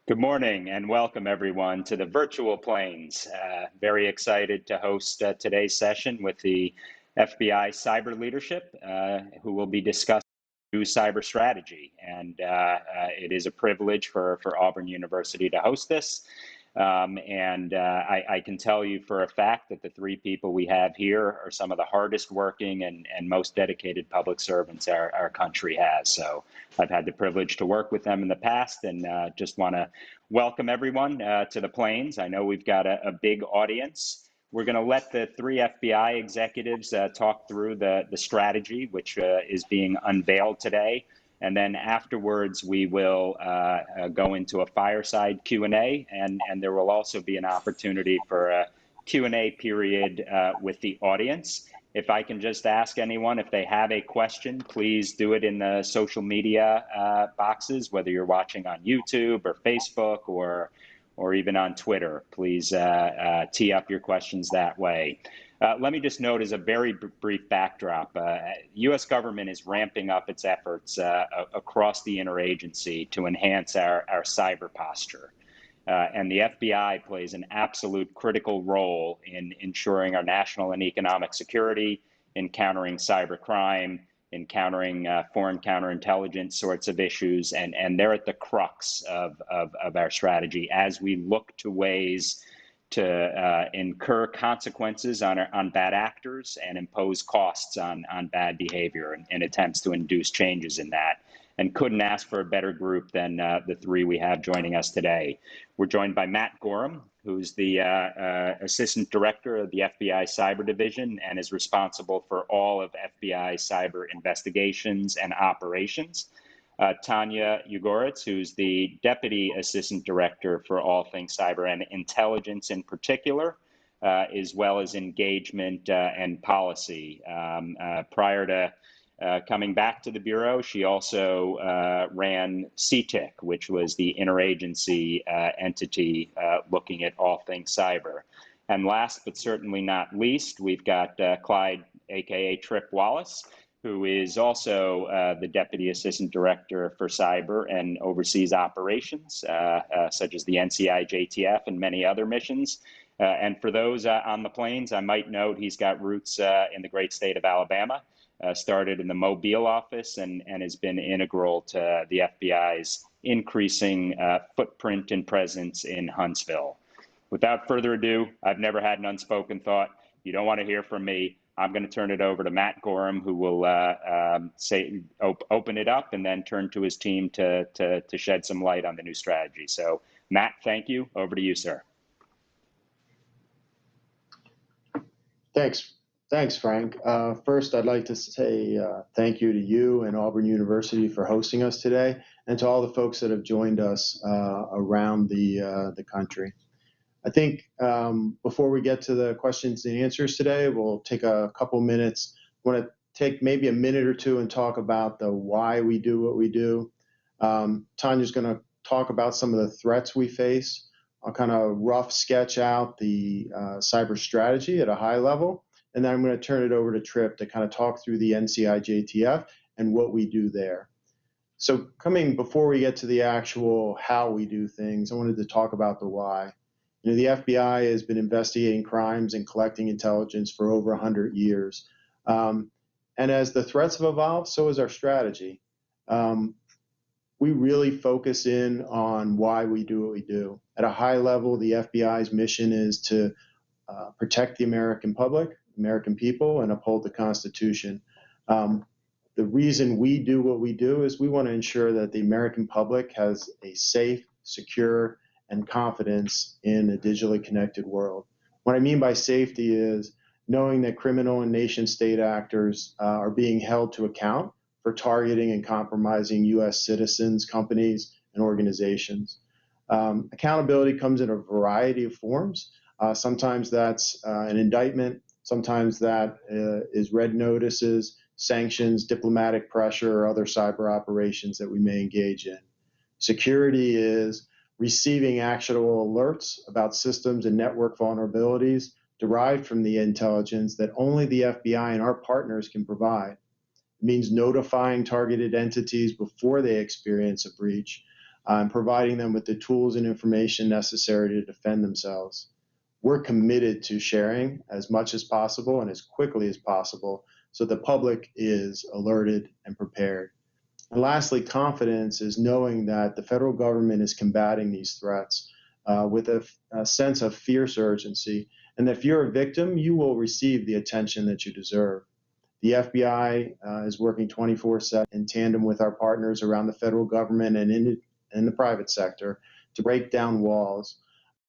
Good morning and welcome everyone to the virtual planes. Very excited to host today's session with the FBI cyber leadership, who will be discussing new cyber strategy. And it is a privilege for Auburn University to host this. I can tell you for a fact that the three people we have here are some of the hardest working and most dedicated public servants our country has. So I've had the privilege to work with them in the past, and just want to welcome everyone to the plains. I know we've got a big audience. We're going to let the three FBI executives talk through the strategy, which is being unveiled today. And then afterwards, we will go into a fireside Q&A, and there will also be an opportunity for a Q&A period with the audience. If I can just ask anyone, if they have a question, please do it in the social media boxes, whether you're watching on YouTube or Facebook or even on Twitter. Please tee up your questions that way. Let me just note as a very brief backdrop, U.S. government is ramping up its efforts across the interagency to enhance our cyber posture. And the FBI plays an absolute critical role in ensuring our national and economic security, in countering cybercrime, in countering foreign counterintelligence sorts of issues. And they're at the crux of our strategy as we look to ways to incur consequences on bad actors and impose costs on bad behavior in attempts to induce changes in that. And couldn't ask for a better group than the three we have joining us today. We're joined by Matt Gorham, who's the Assistant Director of the FBI Cyber Division and is responsible for all of FBI cyber investigations and operations. Tonya Ugoretz, who's the Deputy Assistant Director for all things cyber and intelligence in particular, as well as engagement and policy. Prior to coming back to the Bureau, she also ran CTIC, which was the interagency entity looking at all things cyber. And last but certainly not least, we've got Clyde, aka Trip Wallace, who is also the Deputy Assistant Director for Cyber and oversees operations, such as the NCI JTF and many other missions. And for those on the plains, I might note he's got roots in the great state of Alabama, started in the Mobile office and has been integral to the FBI's increasing footprint and presence in Huntsville. Without further ado, I've never had an unspoken thought. You don't want to hear from me. I'm going to turn it over to Matt Gorham, who will open it up and then turn to his team to shed some light on the new strategy. So, Matt, thank you. Over to you, sir. Thanks, Frank. First, I'd like to say thank you to you and Auburn University for hosting us today, and to all the folks that have joined us around the country. I think before we get to the questions and answers today, we'll take a couple minutes. I want to take maybe a minute or two and talk about the why we do what we do. Tonya's going to talk about some of the threats we face. I'll kind of rough sketch out the cyber strategy at a high level, and then I'm going to turn it over to Trip to kind of talk through the NCI JTF and what we do there. So before we get to the actual how we do things, I wanted to talk about the why. You know, the FBI has been investigating crimes and collecting intelligence for over 100 years. And as the threats have evolved, so has our strategy. We really focus in on why we do what we do. At a high level, the FBI's mission is to protect the American public, American people, and uphold the Constitution. The reason we do what we do is we want to ensure that the American public has a safe, secure, and confidence in a digitally connected world. What I mean by safety is knowing that criminal and nation-state actors are being held to account for targeting and compromising U.S. citizens, companies, and organizations. Accountability comes in a variety of forms. Sometimes that's an indictment. Sometimes that is red notices, sanctions, diplomatic pressure, or other cyber operations that we may engage in. Security is receiving actionable alerts about systems and network vulnerabilities derived from the intelligence that only the FBI and our partners can provide. It means notifying targeted entities before they experience a breach, and providing them with the tools and information necessary to defend themselves. We're committed to sharing as much as possible and as quickly as possible so the public is alerted and prepared. And lastly, confidence is knowing that the federal government is combating these threats with a sense of fierce urgency, and that if you're a victim, you will receive the attention that you deserve. The FBI is working 24/7 in tandem with our partners around the federal government and in the private sector to break down walls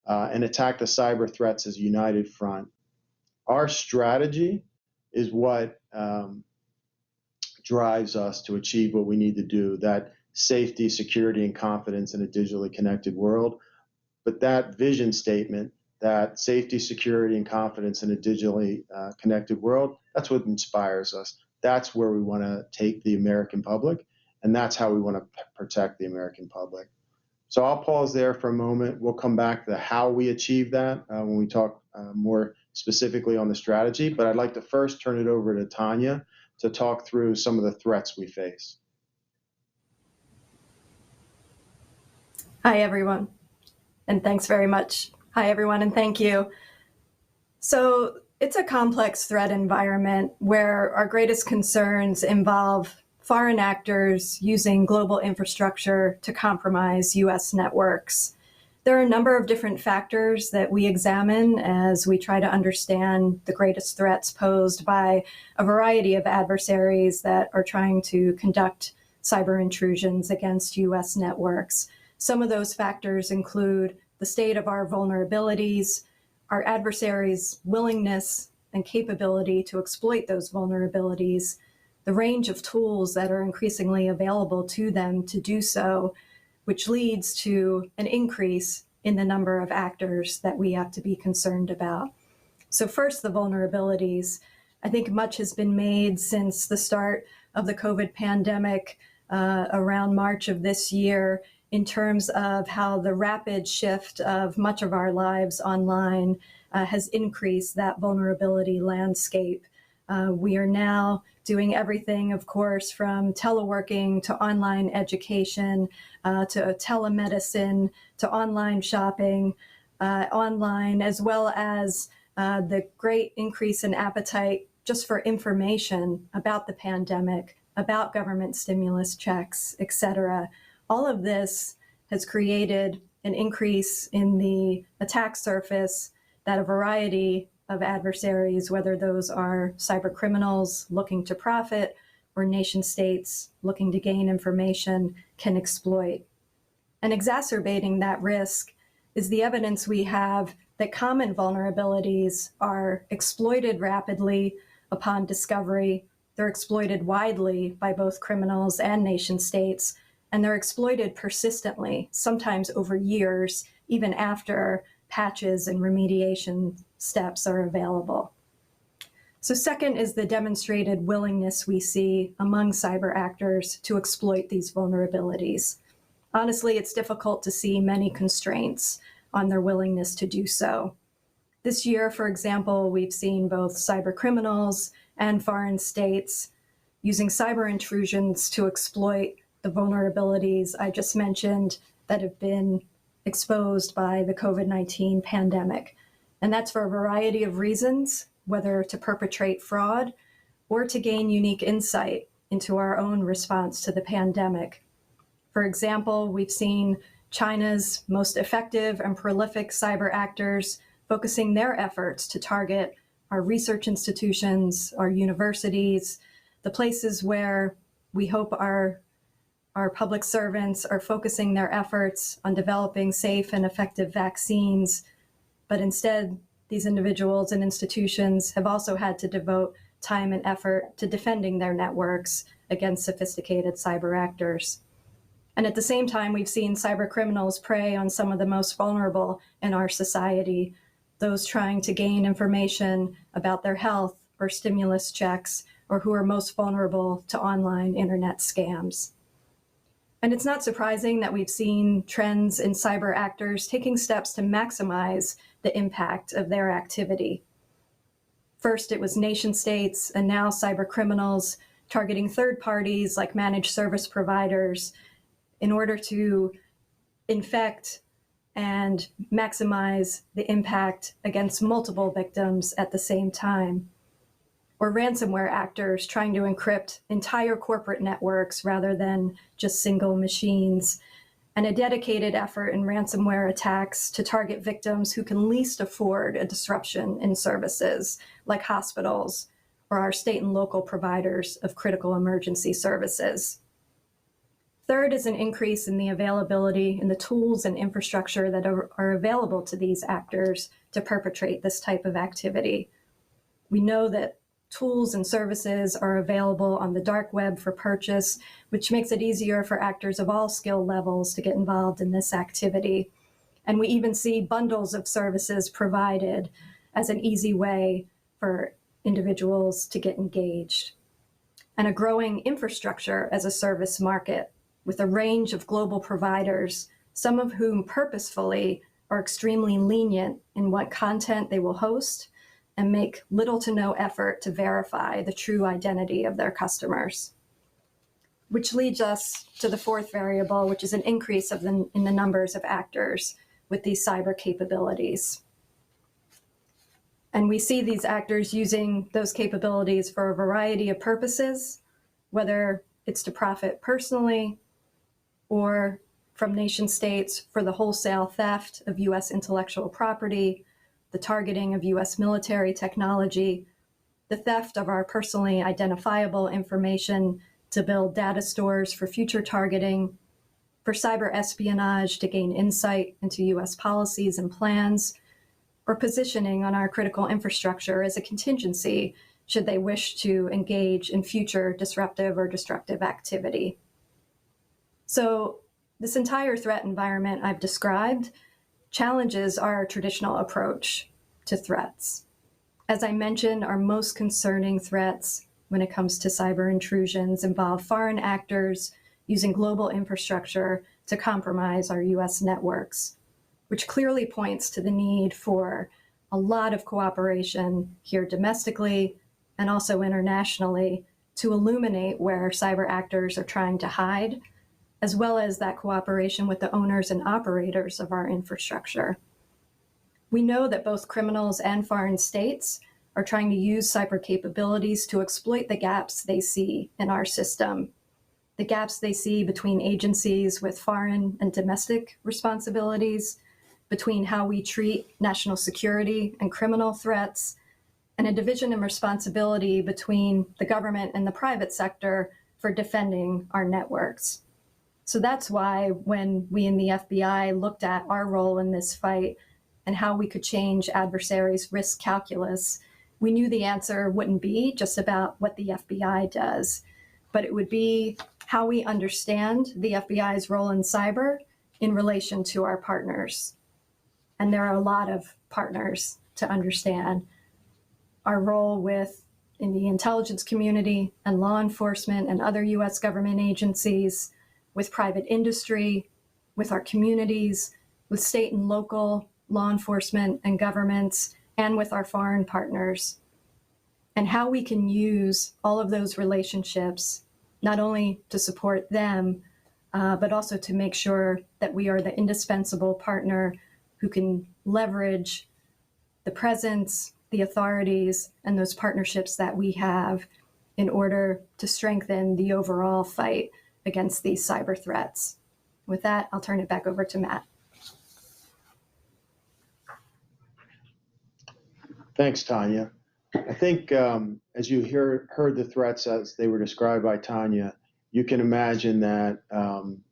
and attack the cyber threats as a united front. Our strategy is what drives us to achieve what we need to do, that safety, security, and confidence in a digitally connected world. But that vision statement, that safety, security, and confidence in a digitally connected world, that's what inspires us. That's where we want to take the American public, and that's how we want to protect the American public. So I'll pause there for a moment. We'll come back to how we achieve that when we talk more specifically on the strategy. But I'd like to first turn it over to Tonya to talk through some of the threats we face. Hi, everyone, and thanks very much. Hi, everyone, and thank you. So it's a complex threat environment where our greatest concerns involve foreign actors using global infrastructure to compromise U.S. networks. There are a number of different factors that we examine as we try to understand the greatest threats posed by a variety of adversaries that are trying to conduct cyber intrusions against U.S. networks. Some of those factors include the state of our vulnerabilities, our adversaries' willingness and capability to exploit those vulnerabilities, the range of tools that are increasingly available to them to do so, which leads to an increase in the number of actors that we have to be concerned about. So first, the vulnerabilities. I think much has been made since the start of the COVID pandemic around March of this year in terms of how the rapid shift of much of our lives online has increased that vulnerability landscape. We are now doing everything, of course, from teleworking to online education, to telemedicine, to online shopping, online, as well as the great increase in appetite just for information about the pandemic, about government stimulus checks, et cetera. All of this has created an increase in the attack surface that a variety of adversaries, whether those are cyber criminals looking to profit or nation states looking to gain information, can exploit. And exacerbating that risk is the evidence we have that common vulnerabilities are exploited rapidly upon discovery. They're exploited widely by both criminals and nation states, and they're exploited persistently, sometimes over years, even after patches and remediation steps are available. So second is the demonstrated willingness we see among cyber actors to exploit these vulnerabilities. Honestly, it's difficult to see many constraints on their willingness to do so. This year, for example, we've seen both cyber criminals and foreign states using cyber intrusions to exploit the vulnerabilities I just mentioned that have been exposed by the COVID-19 pandemic. And that's for a variety of reasons, whether to perpetrate fraud or to gain unique insight into our own response to the pandemic. For example, we've seen China's most effective and prolific cyber actors focusing their efforts to target our research institutions, our universities, the places where we hope our public servants are focusing their efforts on developing safe and effective vaccines. But instead, these individuals and institutions have also had to devote time and effort to defending their networks against sophisticated cyber actors. And at the same time, we've seen cyber criminals prey on some of the most vulnerable in our society, those trying to gain information about their health or stimulus checks, or who are most vulnerable to online internet scams. And it's not surprising that we've seen trends in cyber actors taking steps to maximize the impact of their activity. First, it was nation states, and now cyber criminals targeting third parties like managed service providers in order to infect and maximize the impact against multiple victims at the same time. Or ransomware actors trying to encrypt entire corporate networks rather than just single machines, and a dedicated effort in ransomware attacks to target victims who can least afford a disruption in services, like hospitals or our state and local providers of critical emergency services. Third is an increase in the availability in the tools and infrastructure that are available to these actors to perpetrate this type of activity. We know that tools and services are available on the dark web for purchase, which makes it easier for actors of all skill levels to get involved in this activity. And we even see bundles of services provided as an easy way for individuals to get engaged. And a growing infrastructure as a service market with a range of global providers, some of whom purposefully are extremely lenient in what content they will host and make little to no effort to verify the true identity of their customers. Which leads us to the fourth variable, which is an increase in the numbers of actors with these cyber capabilities. And we see these actors using those capabilities for a variety of purposes, whether it's to profit personally or from nation states for the wholesale theft of US intellectual property, the targeting of US military technology, the theft of our personally identifiable information to build data stores for future targeting, for cyber espionage to gain insight into US policies and plans, or positioning on our critical infrastructure as a contingency should they wish to engage in future disruptive or destructive activity. So this entire threat environment I've described challenges our traditional approach to threats. As I mentioned, our most concerning threats when it comes to cyber intrusions involve foreign actors using global infrastructure to compromise our US networks, which clearly points to the need for a lot of cooperation here domestically and also internationally to illuminate where cyber actors are trying to hide, as well as that cooperation with the owners and operators of our infrastructure. We know that both criminals and foreign states are trying to use cyber capabilities to exploit the gaps they see in our system, the gaps they see between agencies with foreign and domestic responsibilities, between how we treat national security and criminal threats, and a division in responsibility between the government and the private sector for defending our networks. So that's why when we in the FBI looked at our role in this fight and how we could change adversaries' risk calculus, we knew the answer wouldn't be just about what the FBI does, but it would be how we understand the FBI's role in cyber in relation to our partners. And there are a lot of partners to understand. Our role in the intelligence community and law enforcement and other US government agencies, with private industry, with our communities, with state and local law enforcement and governments, and with our foreign partners, and how we can use all of those relationships, not only to support them, but also to make sure that we are the indispensable partner who can leverage the presence, the authorities, and those partnerships that we have in order to strengthen the overall fight against these cyber threats. With that, I'll turn it back over to Matt. Thanks, Tonya. I think as you heard the threats as they were described by Tonya, you can imagine that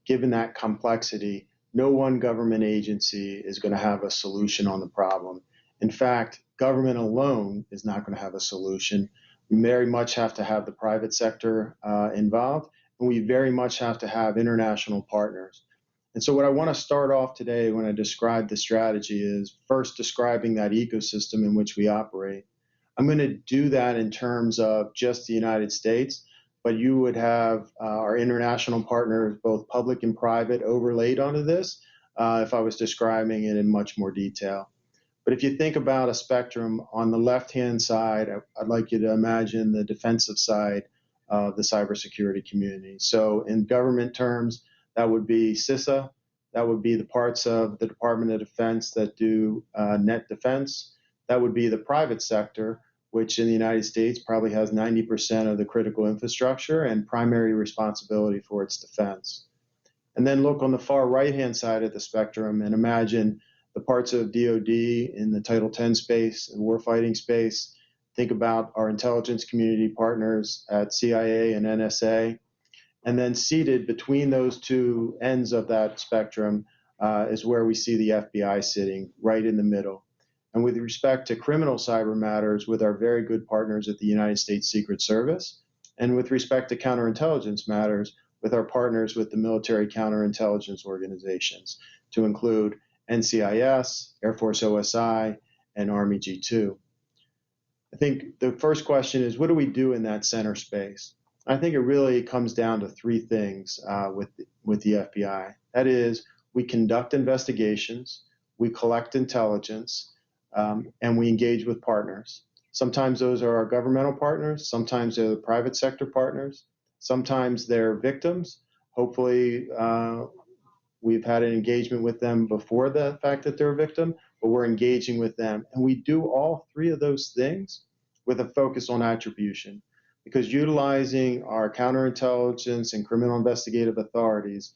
given that complexity, no one government agency is going to have a solution on the problem. In fact, government alone is not going to have a solution. We very much have to have the private sector involved, and we very much have to have international partners. And so what I want to start off today when I describe the strategy is first describing that ecosystem in which we operate. I'm going to do that in terms of just the United States, but you would have our international partners, both public and private, overlaid onto this if I was describing it in much more detail. But if you think about a spectrum, on the left-hand side, I'd like you to imagine the defensive side of the cybersecurity community. So in government terms, that would be CISA, That would be the parts of the Department of Defense that do net defense. That would be the private sector, which in the United States probably has 90% of the critical infrastructure and primary responsibility for its defense. And then look on the far right-hand side of the spectrum and imagine the parts of DoD in the Title X space and warfighting space. Think about our intelligence community partners at CIA and NSA. And then seated between those two ends of that spectrum is where we see the FBI sitting, right in the middle. And with respect to criminal cyber matters, with our very good partners at the United States Secret Service, and with respect to counterintelligence matters, with our partners with the military counterintelligence organizations, to include NCIS, Air Force OSI, and Army G2. I think the first question is, what do we do in that center space? I think it really comes down to three things with the FBI. That is, we conduct investigations, we collect intelligence, and we engage with partners. Sometimes those are our governmental partners, sometimes they're the private sector partners, sometimes they're victims. Hopefully, we've had an engagement with them before the fact that they're a victim, but we're engaging with them. And we do all three of those things with a focus on attribution, because utilizing our counterintelligence and criminal investigative authorities,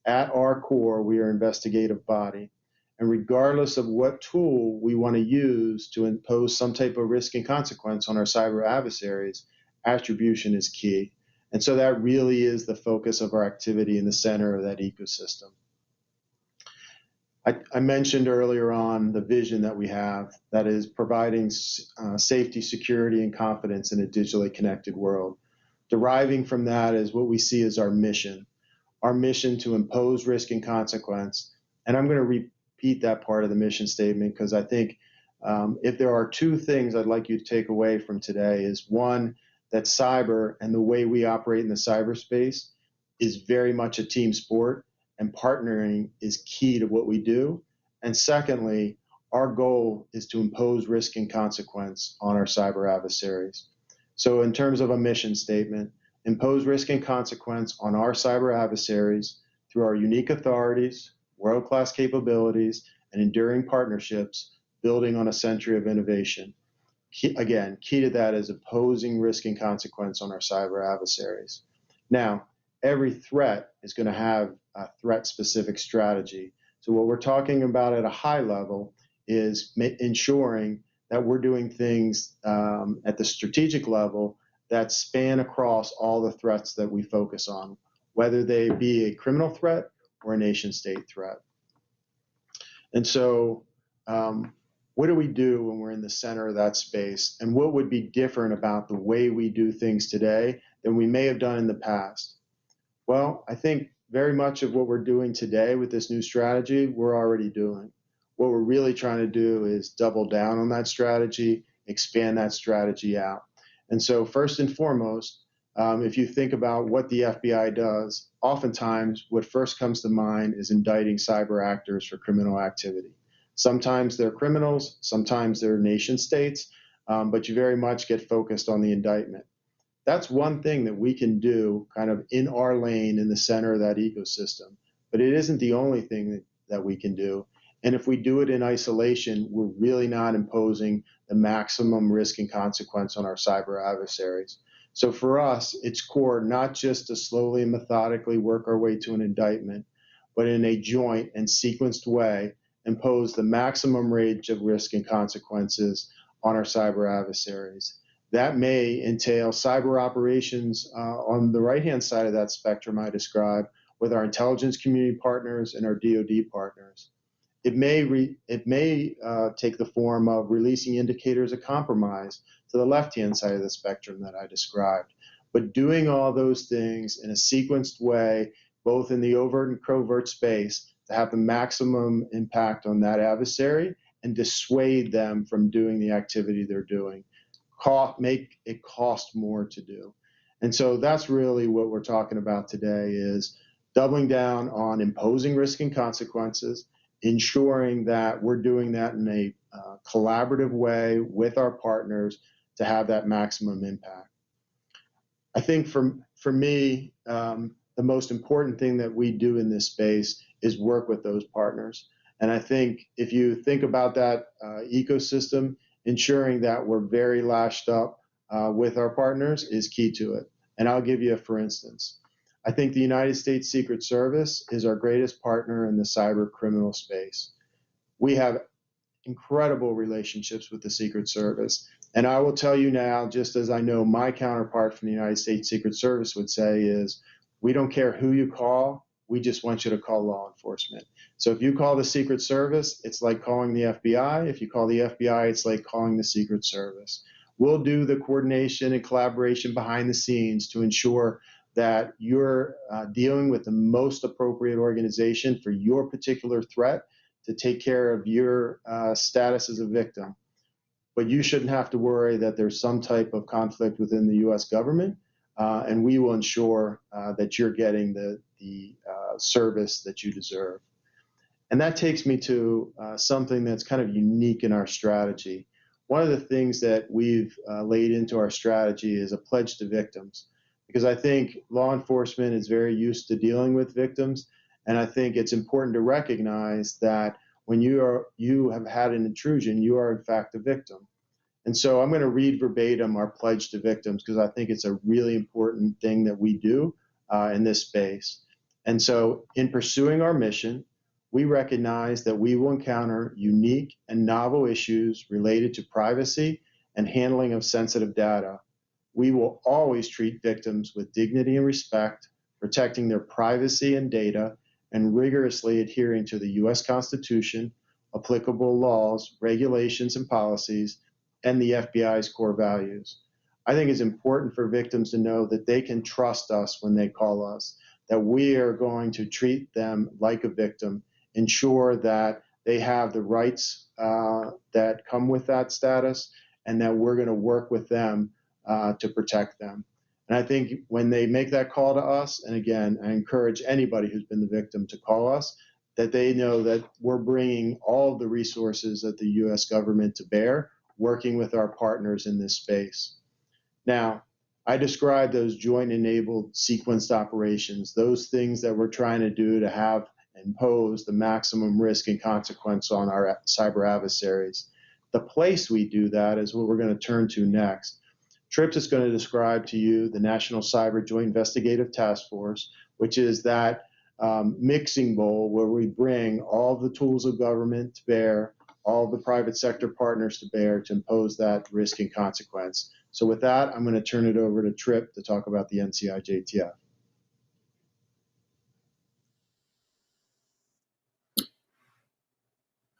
at our core, we are an investigative body. And regardless of what tool we want to use to impose some type of risk and consequence on our cyber adversaries, attribution is key. And so that really is the focus of our activity in the center of that ecosystem. I mentioned earlier on the vision that we have, that is providing safety, security, and confidence in a digitally connected world. Deriving from that is what we see as our mission to impose risk and consequence. And I'm going to repeat that part of the mission statement, because I think if there are two things I'd like you to take away from today is, one, that cyber and the way we operate in the cyberspace is very much a team sport, and partnering is key to what we do. And secondly, our goal is to impose risk and consequence on our cyber adversaries. So in terms of a mission statement, impose risk and consequence on our cyber adversaries through our unique authorities, world-class capabilities, and enduring partnerships, building on a century of innovation. Key to that is opposing risk and consequence on our cyber adversaries. Now, every threat is going to have a threat-specific strategy. So what we're talking about at a high level is ensuring that we're doing things at the strategic level that span across all the threats that we focus on, whether they be a criminal threat or a nation-state threat. And so what do we do when we're in the center of that space? And what would be different about the way we do things today than we may have done in the past? Well, I think very much of what we're doing today with this new strategy, we're already doing. What we're really trying to do is double down on that strategy, expand that strategy out. And so first and foremost, if you think about what the FBI does, oftentimes what first comes to mind is indicting cyber actors for criminal activity. Sometimes they're criminals, sometimes they're nation states, but you very much get focused on the indictment. That's one thing that we can do kind of in our lane in the center of that ecosystem, but it isn't the only thing that we can do. And if we do it in isolation, we're really not imposing the maximum risk and consequence on our cyber adversaries. So for us, it's core not just to slowly and methodically work our way to an indictment, but in a joint and sequenced way, impose the maximum range of risk and consequences on our cyber adversaries. That may entail cyber operations on the right-hand side of that spectrum I described with our intelligence community partners and our DoD partners. It may take the form of releasing indicators of compromise to the left-hand side of the spectrum that I described. But doing all those things in a sequenced way, both in the overt and covert space, to have the maximum impact on that adversary and dissuade them from doing the activity they're doing. Make it cost more to do. And so that's really what we're talking about today, is doubling down on imposing risk and consequences, ensuring that we're doing that in a collaborative way with our partners to have that maximum impact. I think for me, the the most important thing that we do in this space is work with those partners. And I think if you think about that ecosystem, ensuring that we're very lashed up with our partners is key to it. And I'll give you a for instance. I think the United States Secret Service is our greatest partner in the cyber criminal space. We have incredible relationships with the Secret Service. And I will tell you now, just as I know my counterpart from the United States Secret Service would say, is we don't care who you call, we just want you to call law enforcement. So if you call the Secret Service, it's like calling the FBI. If you call the FBI, it's like calling the Secret Service. We'll do the coordination and collaboration behind the scenes to ensure that you're dealing with the most appropriate organization for your particular threat to take care of your status as a victim. But you shouldn't have to worry that there's some type of conflict within the U.S. government, and we will ensure that you're getting the service that you deserve. And that takes me to something that's kind of unique in our strategy. One of the things that we've laid into our strategy is a pledge to victims, because I think law enforcement is very used to dealing with victims, and I think it's important to recognize that when you have had an intrusion, you are in fact a victim. And so I'm going to read verbatim our pledge to victims because I think it's a really important thing that we do in this space. And so in pursuing our mission, we recognize that we will encounter unique and novel issues related to privacy and handling of sensitive data. We will always treat victims with dignity and respect, protecting their privacy and data, and rigorously adhering to the U.S. Constitution, applicable laws, regulations, and policies, and the FBI's core values. I think it's important for victims to know that they can trust us when they call us, that we are going to treat them like a victim, ensure that they have the rights that come with that status, and that we're going to work with them to protect them. And I think when they make that call to us, and again, I encourage anybody who's been the victim to call us, that they know that we're bringing all of the resources of the U.S. government to bear, working with our partners in this space. Now, I described those joint-enabled sequenced operations, those things that we're trying to do to have impose the maximum risk and consequence on our cyber adversaries. The place we do that is what we're going to turn to next. Tripp is going to describe to you the National Cyber Joint Investigative Task Force, which is that mixing bowl where we bring all the tools of government to bear, all the private sector partners to bear to impose that risk and consequence. So with that, I'm going to turn it over to Tripp to talk about the NCI-JTF.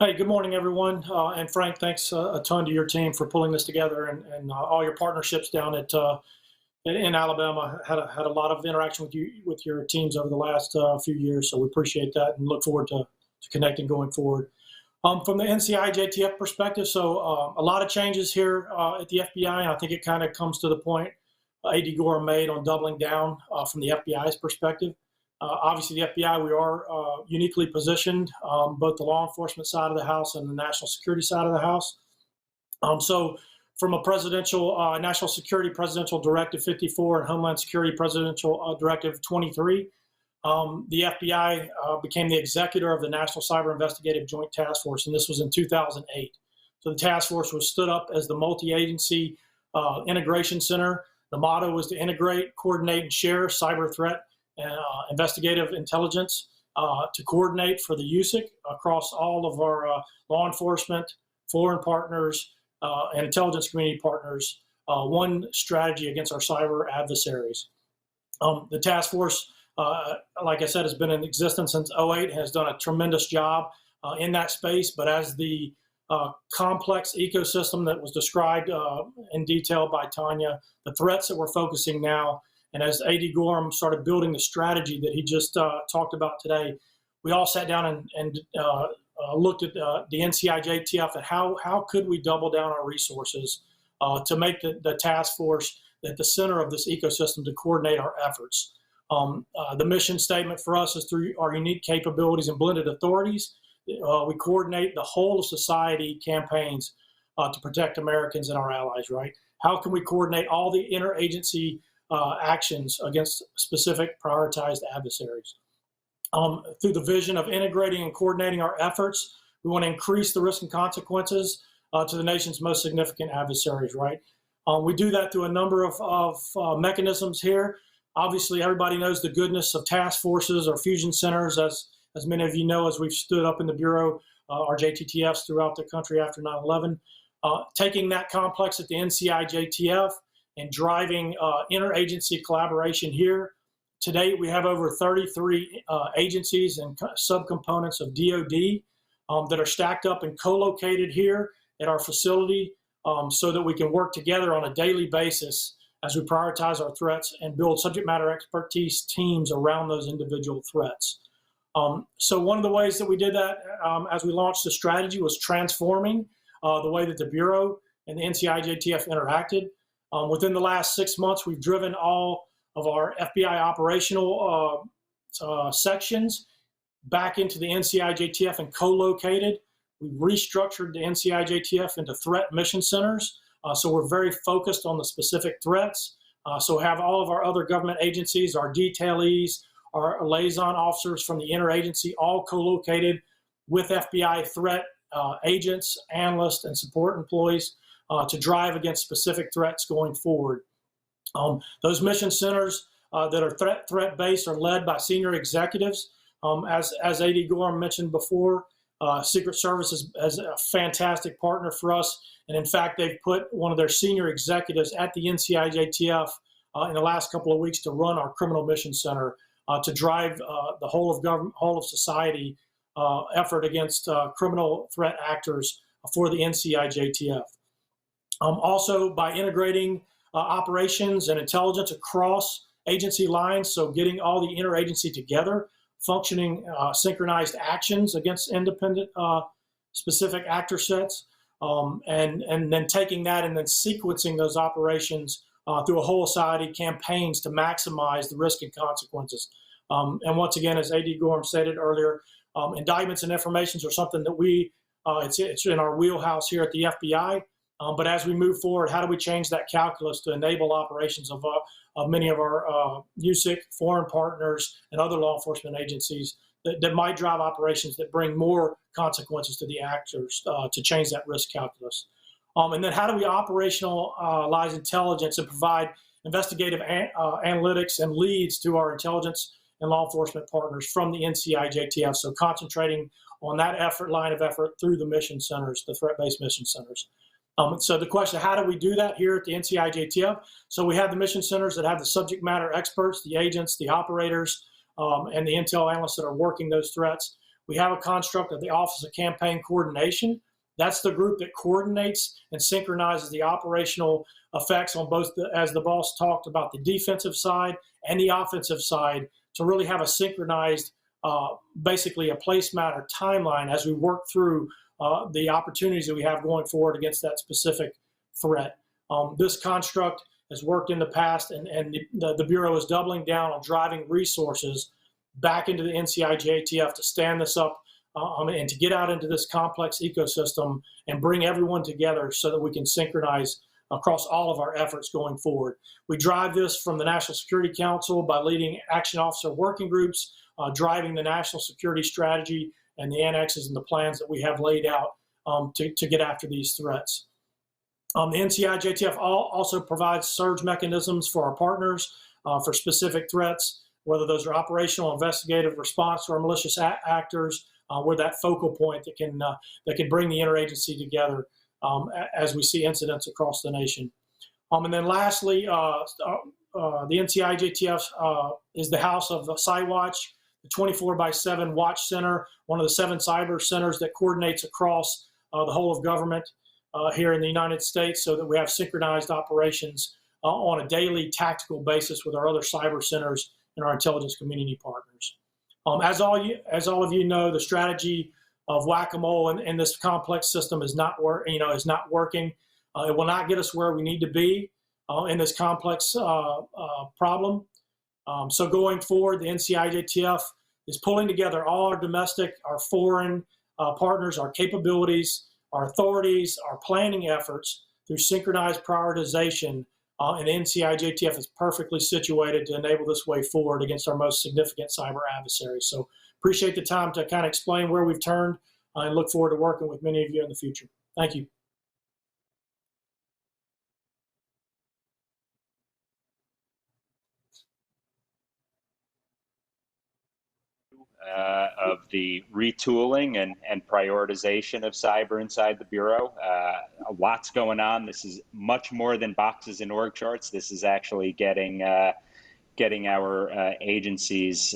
Hey, good morning, everyone. And Frank, thanks a ton to your team for pulling this together, and all your partnerships down in Alabama. Had a lot of interaction with your teams over the last few years, so we appreciate that and look forward to connecting going forward. From the NCI-JTF perspective, so a lot of changes here at the FBI, and I think it kind of comes to the point A.D. Gorham made on doubling down from the FBI's perspective. Obviously, the FBI, we are uniquely positioned, both the law enforcement side of the house and the national security side of the house. So from a presidential, National Security Presidential Directive 54 and Homeland Security Presidential Directive 23, the FBI became the executor of the National Cyber Investigative Joint Task Force, and this was in 2008. So the task force was stood up as the multi-agency integration center. The motto was to integrate, coordinate, and share cyber threat and investigative intelligence to coordinate for the USIC across all of our law enforcement, foreign partners, and intelligence community partners, one strategy against our cyber adversaries. The task force, like I said, has been in existence since 2008 and has done a tremendous job in that space, but as the complex ecosystem that was described in detail by Tonya, the threats that we're focusing now, and as A.D. Gorham started building the strategy that he just talked about today, we all sat down and looked at the NCI-JTF and how could we double down our resources to make the task force at the center of this ecosystem to coordinate our efforts. The mission statement for us is through our unique capabilities and blended authorities, we coordinate the whole of society campaigns to protect Americans and our allies, right? How can we coordinate all the interagency actions against specific prioritized adversaries. Through the vision of integrating and coordinating our efforts, we want to increase the risk and consequences to the nation's most significant adversaries, right? We do that through a number of mechanisms here. Obviously, everybody knows the goodness of task forces or fusion centers, as many of you know, as we've stood up in the Bureau, our JTTFs throughout the country after 9/11. Taking that complex at the NCI-JTF and driving interagency collaboration here. To date, we have over 33 agencies and subcomponents of DoD that are stacked up and co-located here at our facility so that we can work together on a daily basis as we prioritize our threats and build subject matter expertise teams around those individual threats. So one of the ways that we did that as we launched the strategy was transforming the way that the Bureau and the NCI-JTF interacted. Within the last 6 months, we've driven all of our FBI operational sections back into the NCI-JTF and co-located. We've restructured the NCI-JTF into threat mission centers. So we're very focused on the specific threats. So have all of our other government agencies, our detailees, our liaison officers from the interagency, all co-located with FBI threat agents, analysts, and support employees to drive against specific threats going forward. Those mission centers that are threat-based are led by senior executives. As AD Gorham mentioned before, Secret Service is a fantastic partner for us. And in fact, they've put one of their senior executives at the NCI-JTF in the last couple of weeks to run our criminal mission center to drive the whole of government, whole of society effort against criminal threat actors for the NCI-JTF. Also, by integrating operations and intelligence across agency lines, so getting all the interagency together, functioning synchronized actions against independent specific actor sets, and then taking that and then sequencing those operations through a whole society campaigns to maximize the risk and consequences. And once again, as AD Gorham stated earlier, indictments and informations are something that it's in our wheelhouse here at the FBI. But as we move forward, how do we change that calculus to enable operations of many of our USIC, foreign partners, and other law enforcement agencies that might drive operations that bring more consequences to the actors to change that risk calculus? And then how do we operationalize intelligence and provide investigative analytics and leads to our intelligence and law enforcement partners from the NCI-JTF? So concentrating on that line of effort through the mission centers, the threat-based mission centers. So the question, how do we do that here at the NCI-JTF? So we have the mission centers that have the subject matter experts, the agents, the operators, and the intel analysts that are working those threats. We have a construct of the Office of Campaign Coordination. That's the group that coordinates and synchronizes the operational effects on both, as the boss talked about, the defensive side and the offensive side to really have a synchronized, basically a placemat or timeline as we work through the opportunities that we have going forward against that specific threat. This construct has worked in the past, and the Bureau is doubling down on driving resources back into the NCI-JTF to stand this up and to get out into this complex ecosystem and bring everyone together so that we can synchronize across all of our efforts going forward. We drive this from the National Security Council by leading action officer working groups, driving the national security strategy and the annexes and the plans that we have laid out to get after these threats. The NCI-JTF also provides surge mechanisms for our partners for specific threats, whether those are operational, investigative response, or malicious actors. We're that focal point that can bring the interagency together as we see incidents across the nation. And then lastly, the NCI-JTF is the house of CyWatch, the 24/7 watch center, one of the 7 cyber centers that coordinates across the whole of government here in the United States so that we have synchronized operations on a daily tactical basis with our other cyber centers and our intelligence community partners. As all of you know, the strategy of whack-a-mole in this complex system is not working. It will not get us where we need to be in this complex problem. So going forward, the NCI-JTF is pulling together all our domestic, our foreign partners, our capabilities, our authorities, our planning efforts through synchronized prioritization and the NCI-JTF is perfectly situated to enable this way forward against our most significant cyber adversaries. So appreciate the time to kind of explain where we've turned and look forward to working with many of you in the future. Thank you. Of the retooling and prioritization of cyber inside the Bureau. A lot's going on. This is much more than boxes and org charts. This is actually getting our agencies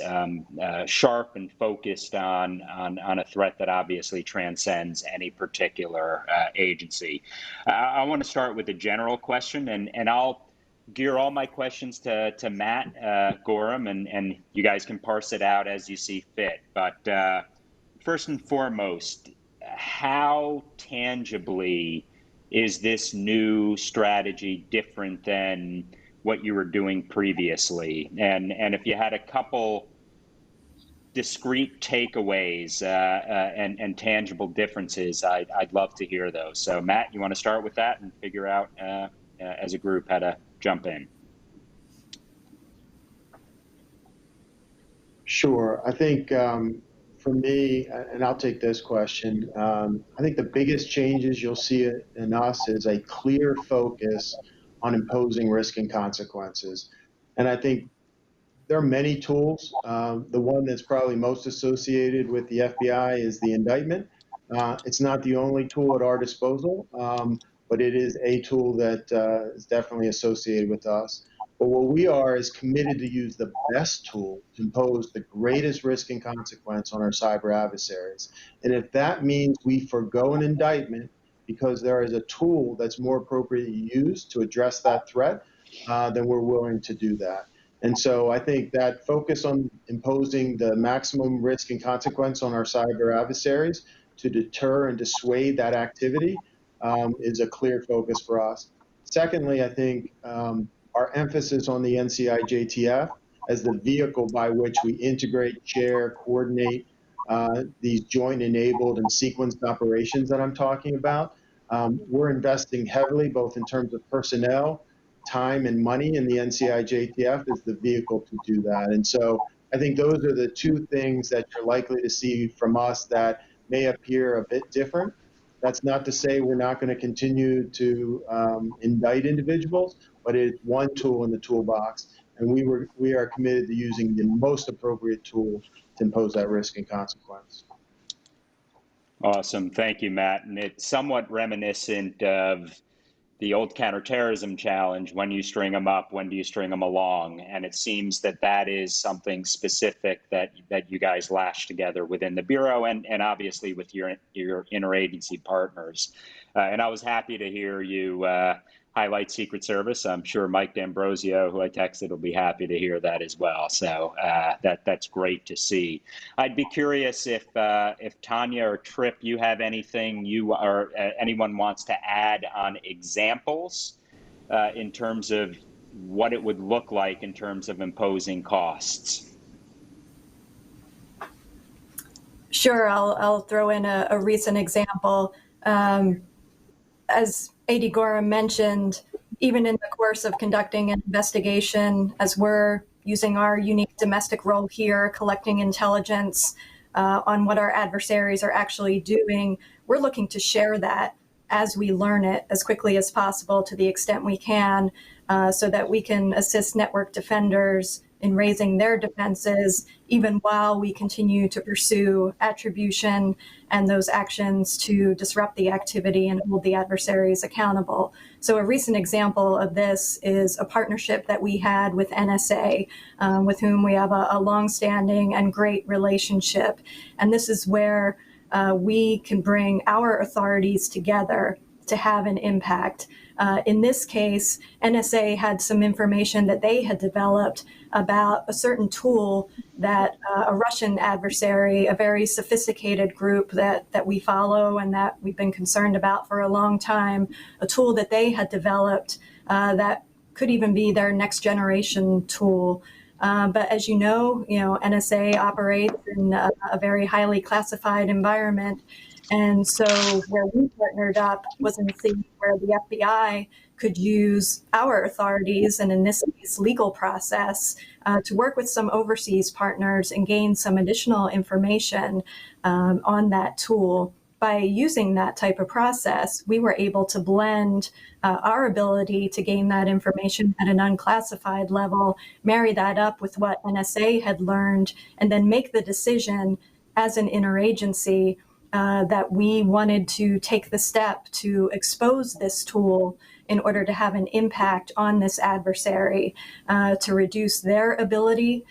sharp and focused on a threat that obviously transcends any particular agency. I want to start with a general question, and I'll gear all my questions to Matt Gorham, and you guys can parse it out as you see fit. But first and foremost, how tangibly is this new strategy different than what you were doing previously? And if you had a couple discrete takeaways and tangible differences, I'd love to hear those. So Matt, you want to start with that and figure out as a group how to jump in? Sure. I think for me, and I'll take this question, I think the biggest changes you'll see in us is a clear focus on imposing risk and consequences. And I think there are many tools. The one that's probably most associated with the FBI is the indictment. It's not the only tool at our disposal, but it is a tool that is definitely associated with us. But what we are is committed to use the best tool to impose the greatest risk and consequence on our cyber adversaries. And if that means we forgo an indictment because there is a tool that's more appropriately used to address that threat, then we're willing to do that. And so I think that focus on imposing the maximum risk and consequence on our cyber adversaries to deter and dissuade that activity is a clear focus for us. Secondly, I think our emphasis on the NCI-JTF as the vehicle by which we integrate, share, coordinate these joint enabled and sequenced operations that I'm talking about. We're investing heavily, both in terms of personnel, time, and money in the NCI-JTF as the vehicle to do that. And so I think those are the two things that you're likely to see from us that may appear a bit different. That's not to say we're not going to continue to indict individuals, but it's one tool in the toolbox, and we are committed to using the most appropriate tool to impose that risk and consequence. Awesome. Thank you, Matt. And it's somewhat reminiscent of the old counterterrorism challenge. When you string them up, when do you string them along? And it seems that that is something specific that you guys lash together within the Bureau and obviously with your interagency partners. And I was happy to hear you highlight Secret Service. I'm sure Mike D'Ambrosio, who I texted, will be happy to hear that as well. So that's great to see. I'd be curious if Tonya or Tripp, you have anything anyone wants to add on examples in terms of what it would look like in terms of imposing costs. Sure, I'll throw in a recent example. As AD Gorham mentioned, even in the course of conducting an investigation, as we're using our unique domestic role here, collecting intelligence on what our adversaries are actually doing, we're looking to share that as we learn it as quickly as possible to the extent we can, so that we can assist network defenders in raising their defenses, even while we continue to pursue attribution and those actions to disrupt the activity and hold the adversaries accountable. So a recent example of this is a partnership that we had with NSA, with whom we have a longstanding and great relationship. And this is where we can bring our authorities together to have an impact. In this case, NSA had some information that they had developed about a certain tool that a Russian adversary, a very sophisticated group that we follow and that we've been concerned about for a long time, a tool that they had developed that could even be their next generation tool. But as you know, NSA operates in a very highly classified environment. And so where we partnered up was in the where the FBI could use our authorities, and in this case, legal process, to work with some overseas partners and gain some additional information on that tool. By using that type of process, we were able to blend our ability to gain that information at an unclassified level, marry that up with what NSA had learned, and then make the decision as an interagency that we wanted to take the step to expose this tool in order to have an impact on this adversary, to reduce their ability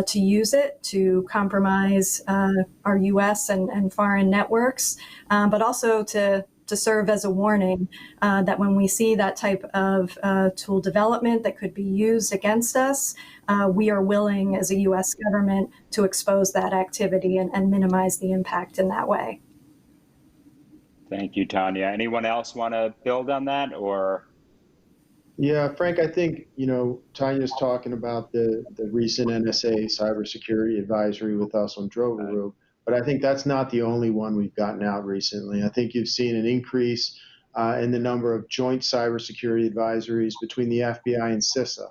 to use it to compromise our U.S. and foreign networks, but also to serve as a warning that when we see that type of tool development that could be used against us, we are willing as a U.S. government to expose that activity and minimize the impact in that way. Thank you, Tonya. Anyone else want to build on that, or? Yeah, Frank, I think, Tanya's talking about the recent NSA cybersecurity advisory with us on Droveroo, but I think that's not the only one we've gotten out recently. I think you've seen an increase in the number of joint cybersecurity advisories between the FBI and CISA.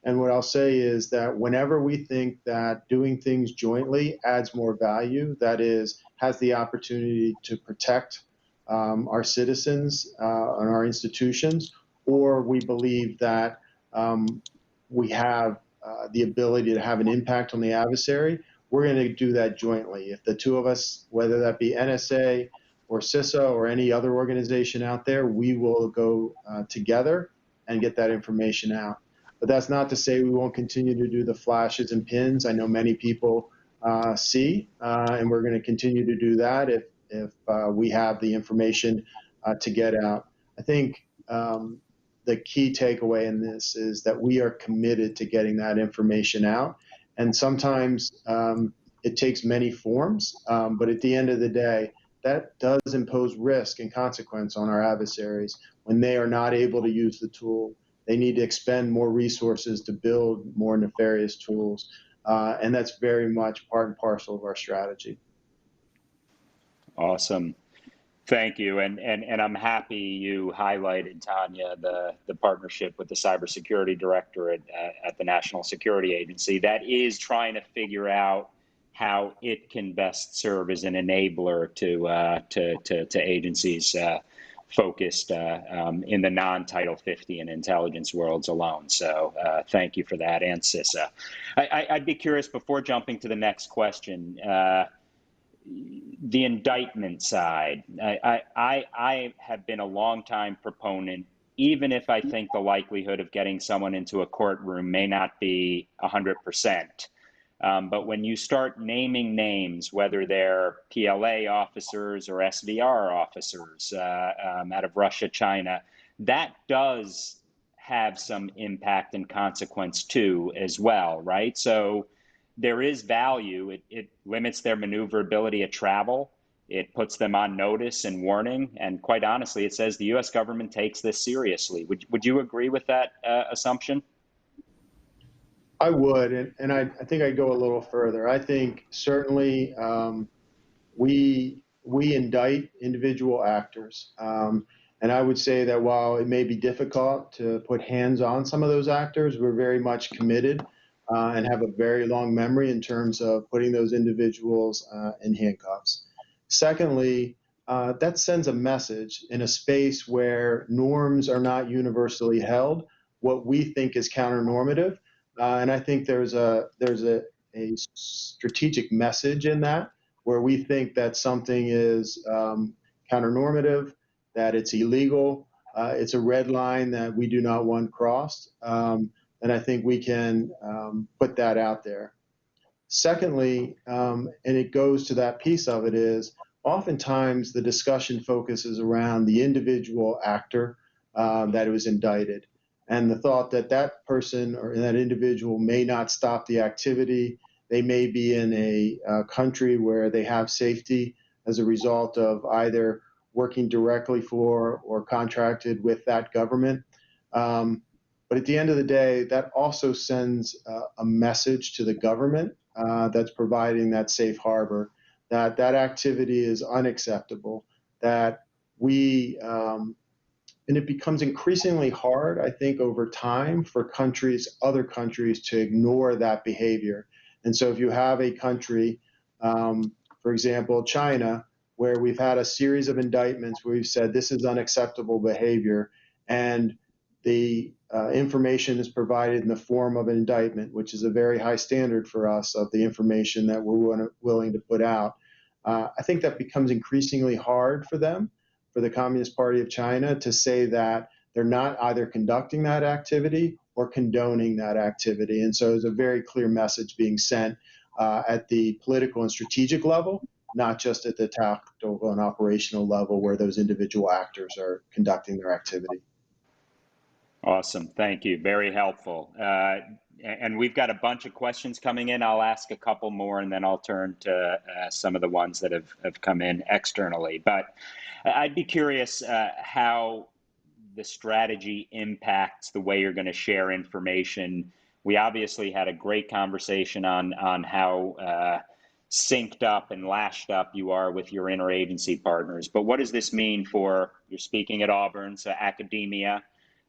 And what I'll say is that whenever we think that doing things jointly adds more value, that is, has the opportunity to protect our citizens and our institutions, or we believe that we have the ability to have an impact on the adversary, we're going to do that jointly. If the two of us, whether that be NSA or CISA or any other organization out there, we will go together and get that information out. But that's not to say we won't continue to do the flashes and pins. I know many people see, and we're going to continue to do that if we have the information to get out. I think the key takeaway in this is that we are committed to getting that information out. And sometimes it takes many forms, but at the end of the day, that does impose risk and consequence on our adversaries. When they are not able to use the tool, they need to expend more resources to build more nefarious tools. And that's very much part and parcel of our strategy. Awesome. Thank you. And I'm happy you highlighted, Tonya, the partnership with the cybersecurity directorate at the National Security Agency that is trying to figure out how it can best serve as an enabler to agencies focused in the non-Title 50 and intelligence worlds alone. So thank you for that, and CISA. I'd be curious, before jumping to the next question, the indictment side. I have been a longtime proponent, even if I think the likelihood of getting someone into a courtroom may not be 100%. But when you start naming names, whether they're PLA officers or SVR officers out of Russia, China, that does have some impact and consequence too, as well, right? So there is value. It limits their maneuverability of travel. It puts them on notice and warning. And quite honestly, it says the U.S. government takes this seriously. Would you agree with that assumption? I would, and I think I'd go a little further. I think certainly we indict individual actors. And I would say that while it may be difficult to put hands on some of those actors, we're very much committed and have a very long memory in terms of putting those individuals in handcuffs. Secondly, that sends a message in a space where norms are not universally held, what we think is counter-normative. And I think there's a strategic message in that, where we think that something is counter-normative, that it's illegal, it's a red line that we do not want crossed. And I think we can put that out there. Secondly, and it goes to that piece of it, is oftentimes the discussion focuses around the individual actor that was indicted, and the thought that that person or that individual may not stop the activity. They may be in a country where they have safety as a result of either working directly for or contracted with that government. But at the end of the day, that also sends a message to the government that's providing that safe harbor, that that activity is unacceptable, that we and it becomes increasingly hard, I think, over time for other countries to ignore that behavior. And so if you have a country, for example, China, where we've had a series of indictments where we've said this is unacceptable behavior, and the information is provided in the form of an indictment, which is a very high standard for us of the information that we're willing to put out. I think that becomes increasingly hard for them, for the Communist Party of China, to say that they're not either conducting that activity or condoning that activity. And so there's a very clear message being sent at the political and strategic level, not just at the tactical and operational level where those individual actors are conducting their activity. Awesome. Thank you. Very helpful. And we've got a bunch of questions coming in. I'll ask a couple more and then I'll turn to some of the ones that have come in externally. But I'd be curious how the strategy impacts the way you're going to share information. We obviously had a great conversation on how synced up and lashed up you are with your interagency partners. But what does this mean for, you're speaking at Auburn, so academia,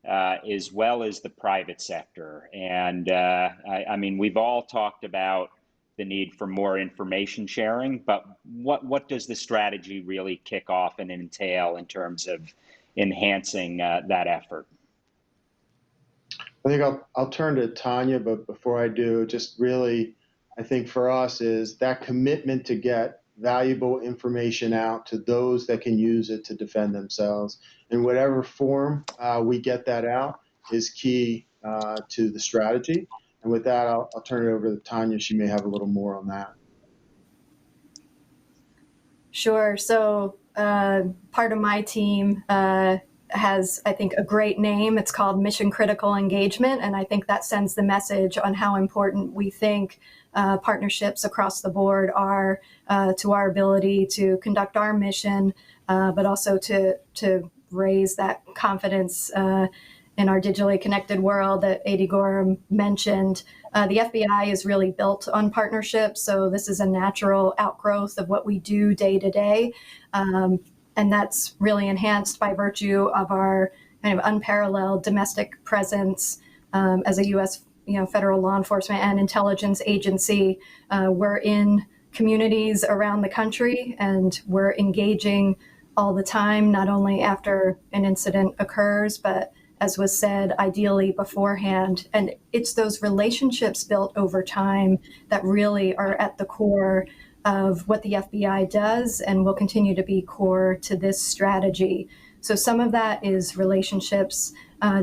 as well as the private sector? And I mean, we've all talked about the need for more information sharing, but what does the strategy really kick off and entail in terms of enhancing that effort? I think I'll turn to Tonya, but before I do, just really, I think for us is that commitment to get valuable information out to those that can use it to defend themselves. In whatever form we get that out is key to the strategy. And with that, I'll turn it over to Tonya. She may have a little more on that. Sure. So part of my team has, I think, a great name. It's called Mission Critical Engagement. And I think that sends the message on how important we think partnerships across the board are to our ability to conduct our mission, but also to raise that confidence in our digitally connected world that A.D. Gorham mentioned. The FBI is really built on partnerships, so this is a natural outgrowth of what we do day to day. And that's really enhanced by virtue of our kind of unparalleled domestic presence as a U.S. Federal law enforcement and intelligence agency. We're in communities around the country, and we're engaging all the time, not only after an incident occurs, but as was said, ideally beforehand. And it's those relationships built over time that really are at the core of what the FBI does and will continue to be core to this strategy. So some of that is relationships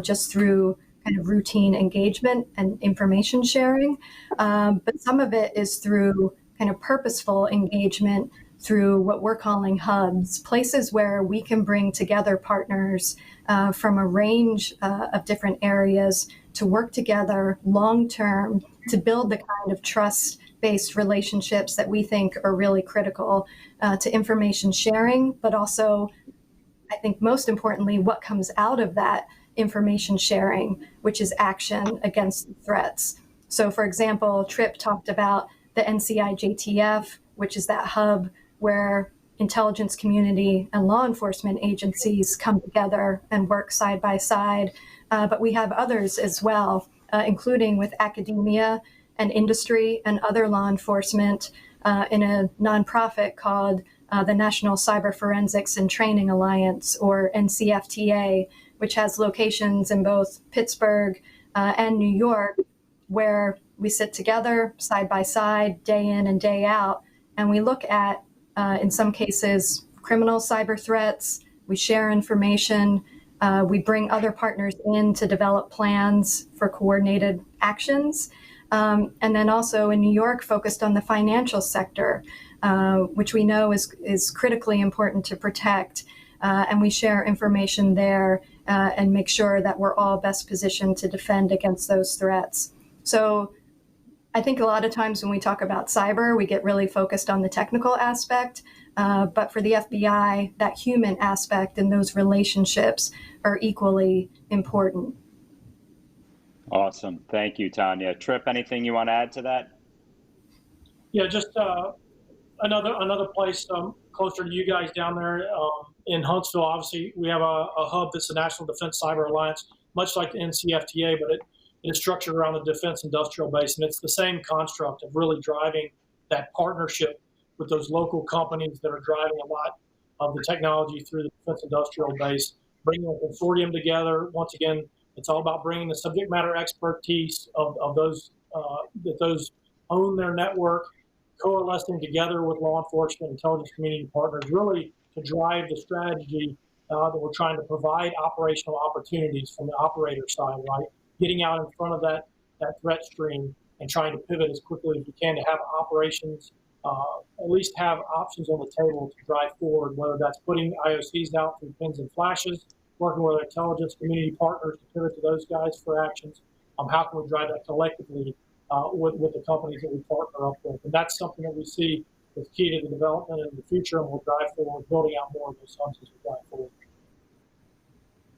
just through kind of routine engagement and information sharing. But some of it is through kind of purposeful engagement through what we're calling hubs, places where we can bring together partners from a range of different areas to work together long-term to build the kind of trust-based relationships that we think are really critical to information sharing, but also, I think most importantly, what comes out of that information sharing, which is action against threats. So for example, Tripp talked about the NCIJTF, which is that hub where intelligence community and law enforcement agencies come together and work side by side. But we have others as well, including with academia and industry and other law enforcement in a nonprofit called the National Cyber Forensics and Training Alliance, or NCFTA, which has locations in both Pittsburgh and New York, where we sit together side by side, day in and day out, and we look at, in some cases, criminal cyber threats. We share information. We bring other partners in to develop plans for coordinated actions. And then also in New York, focused on the financial sector, which we know is critically important to protect. And we share information there and make sure that we're all best positioned to defend against those threats. So I think a lot of times when we talk about cyber, we get really focused on the technical aspect. But for the FBI, that human aspect and those relationships are equally important. Awesome. Thank you, Tonya. Tripp, anything you want to add to that? Yeah, just another place closer to you guys down there in Huntsville, obviously, we have a hub that's the National Defense Cyber Alliance, much like the NCFTA, but it is structured around the defense industrial base. And it's the same construct of really driving that partnership with those local companies that are driving a lot of the technology through the defense industrial base, bringing a consortium together. Once again, it's all about bringing the subject matter expertise of those that those own their network, coalescing together with law enforcement, intelligence community partners, really to drive the strategy that we're trying to provide operational opportunities from the operator side, right? Getting out in front of that threat stream and trying to pivot as quickly as we can to have operations, at least have options on the table to drive forward, whether that's putting IOCs out through pins and flashes, working with our intelligence community partners to pivot to those guys for actions. How can we drive that collectively with the companies that we partner up with? And that's something that we see is key to the development in the future, and we'll drive forward, building out more of those hubs as we drive forward.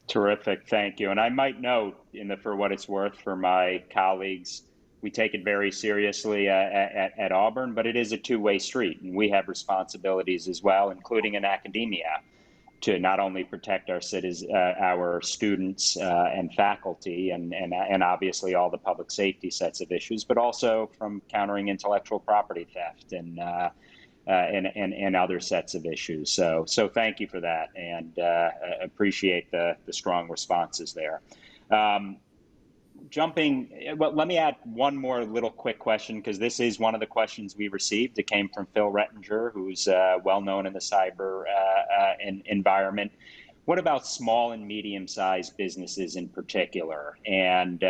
Terrific, thank you. And I might note, for what it's worth for my colleagues, we take it very seriously at Auburn, but it is a two-way street, and we have responsibilities as well, including in academia, to not only protect our our students and faculty, and obviously all the public safety sets of issues, but also from countering intellectual property theft and other sets of issues. So thank you for that, and appreciate the strong responses there. Let me add one more little quick question, because this is one of the questions we received. It came from Phil Rettinger, who's well known in the cyber environment. What about small and medium-sized businesses in particular? And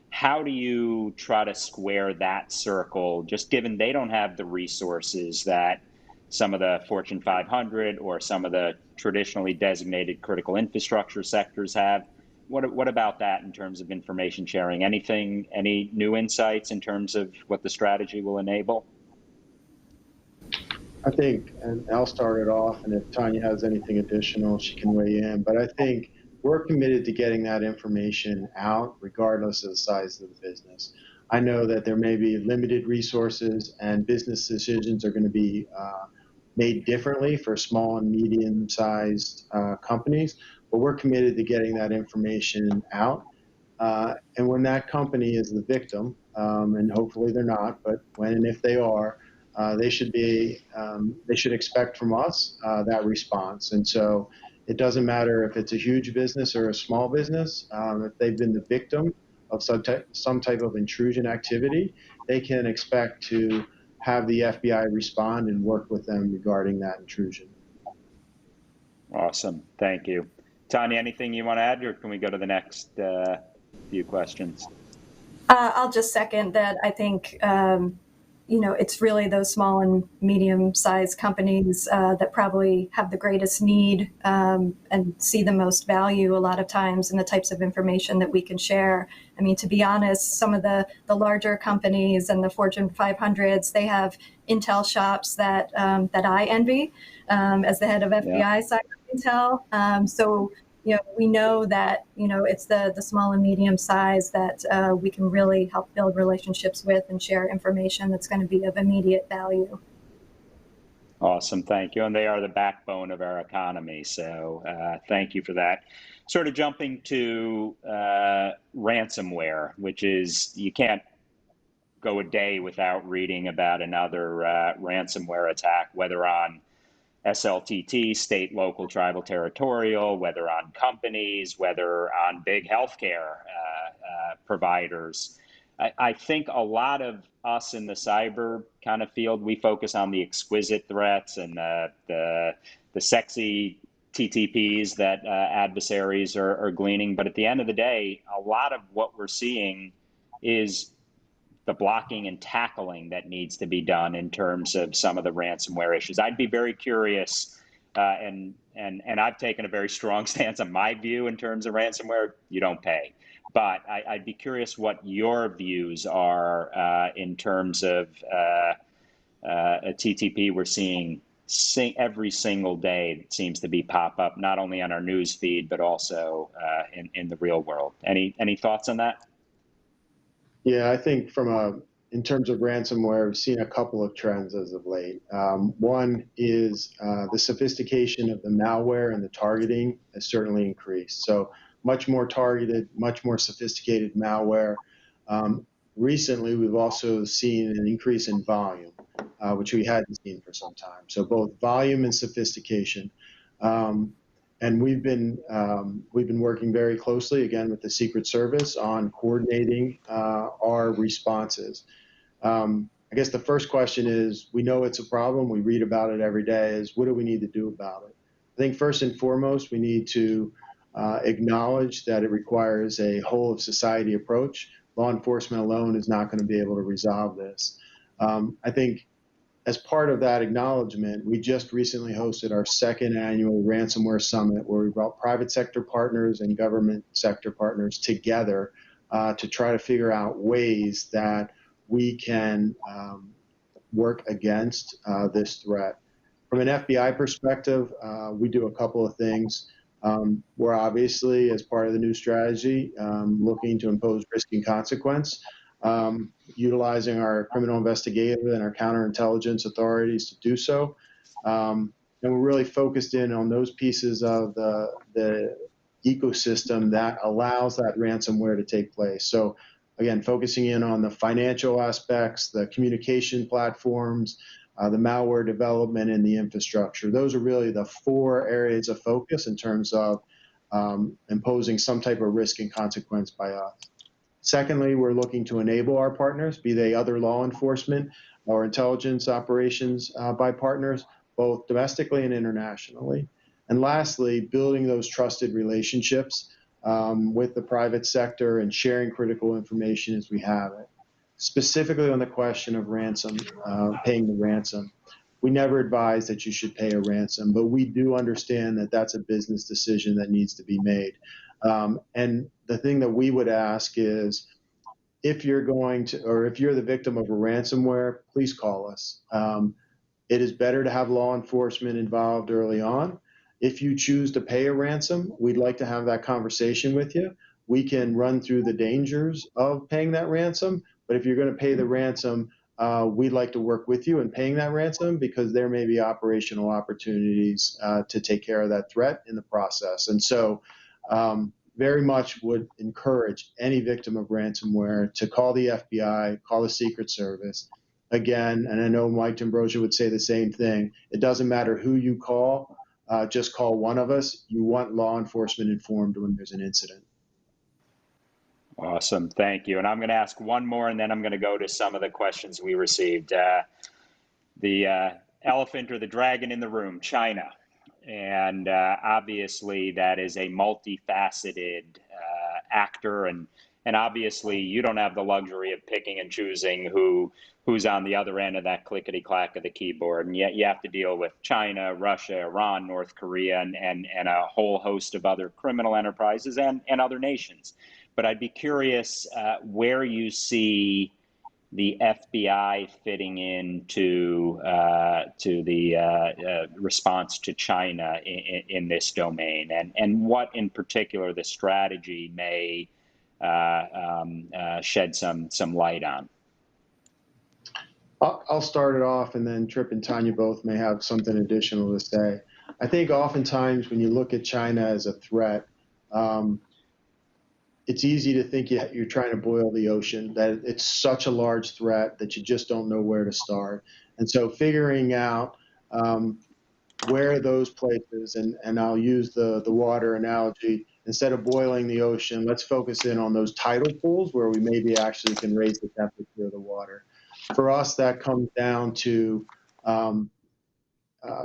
how do you try to square that circle, just given they don't have the resources that some of the Fortune 500 or some of the traditionally designated critical infrastructure sectors have? What about that in terms of information sharing? Any new insights in terms of what the strategy will enable? I think, and I'll start it off, and if Tonya has anything additional, she can weigh in, but I think we're committed to getting that information out regardless of the size of the business. I know that there may be limited resources and business decisions are going to be made differently for small and medium-sized companies, but we're committed to getting that information out. And when that company is the victim, and hopefully they're not, but when and if they are, they should expect from us that response. And so it doesn't matter if it's a huge business or a small business. If they've been the victim of some type of intrusion activity, they can expect to have the FBI respond and work with them regarding that intrusion. Awesome, thank you. Tonya, anything you want to add, or can we go to the next few questions? I'll just second that. I think, it's really those small and medium-sized companies that probably have the greatest need and see the most value a lot of times in the types of information that we can share. I mean, to be honest, some of the larger companies and the Fortune 500s, they have intel shops that I envy as the head of FBI Cyber Intel. So we know that, it's the small and medium size that we can really help build relationships with and share information that's going to be of immediate value. Awesome, thank you. And they are the backbone of our economy. So thank you for that. Sort of jumping to ransomware, which is, you can't go a day without reading about another ransomware attack, whether on SLTT, state, local, tribal, territorial, whether on companies, whether on big healthcare providers. I think a lot of us in the cyber kind of field, we focus on the exquisite threats and the sexy TTPs that adversaries are gleaning. But at the end of the day, a lot of what we're seeing is the blocking and tackling that needs to be done in terms of some of the ransomware issues. I'd be very curious, and I've taken a very strong stance on my view in terms of ransomware. You don't pay. But I'd be curious what your views are in terms of a TTP we're seeing every single day. It seems to be pop up, not only on our news feed, but also in the real world. Any thoughts on that? Yeah, I think from in terms of ransomware, we've seen a couple of trends as of late. One is the sophistication of the malware and the targeting has certainly increased. So much more targeted, much more sophisticated malware. Recently, we've also seen an increase in volume, which we hadn't seen for some time. So both volume and sophistication. And we've been working very closely, again, with the Secret Service on coordinating our responses. I guess the first question is, we know it's a problem, we read about it every day, is what do we need to do about it? I think first and foremost, we need to acknowledge that it requires a whole of society approach. Law enforcement alone is not going to be able to resolve this. I think as part of that acknowledgement, we just recently hosted our second annual ransomware summit, where we brought private sector partners and government sector partners together to try to figure out ways that we can work against this threat. From an FBI perspective, we do a couple of things. We're obviously, as part of the new strategy, looking to impose risk and consequence, utilizing our criminal investigative and our counterintelligence authorities to do so. And we're really focused in on those pieces of the ecosystem that allows that ransomware to take place. So again, focusing in on the financial aspects, the communication platforms, the malware development, and the infrastructure. Those are really the four areas of focus in terms of imposing some type of risk and consequence by us. Secondly, we're looking to enable our partners, be they other law enforcement or intelligence operations by partners, both domestically and internationally. And lastly, building those trusted relationships with the private sector and sharing critical information as we have it. Specifically on the question of ransom, paying the ransom, we never advise that you should pay a ransom, but we do understand that that's a business decision that needs to be made. And the thing that we would ask is, if you're going to, or if you're the victim of a ransomware, please call us. It is better to have law enforcement involved early on. If you choose to pay a ransom, we'd like to have that conversation with you. We can run through the dangers of paying that ransom, but if you're going to pay the ransom, we'd like to work with you in paying that ransom, because there may be operational opportunities to take care of that threat in the process. And so very much would encourage any victim of ransomware to call the FBI, call the Secret Service. Again, and I know Mike D'Ambrosio would say the same thing, it doesn't matter who you call, just call one of us. You want law enforcement informed when there's an incident. Awesome, thank you. And I'm going to ask one more, and then I'm going to go to some of the questions we received. The elephant or the dragon in the room, China. And obviously that is a multifaceted actor, and obviously you don't have the luxury of picking and choosing who's on the other end of that clickety-clack of the keyboard, and yet you have to deal with China, Russia, Iran, North Korea, and a whole host of other criminal enterprises and other nations. But I'd be curious where you see the FBI fitting into the response to China in this domain, and what in particular the strategy may shed some light on. I'll start it off, and then Tripp and Tonya both may have something additional to say. I think oftentimes when you look at China as a threat, it's easy to think you're trying to boil the ocean, that it's such a large threat that you just don't know where to start. And so figuring out where those places, and I'll use the water analogy, instead of boiling the ocean, let's focus in on those tidal pools where we maybe actually can raise the temperature of the water. For us, that comes down to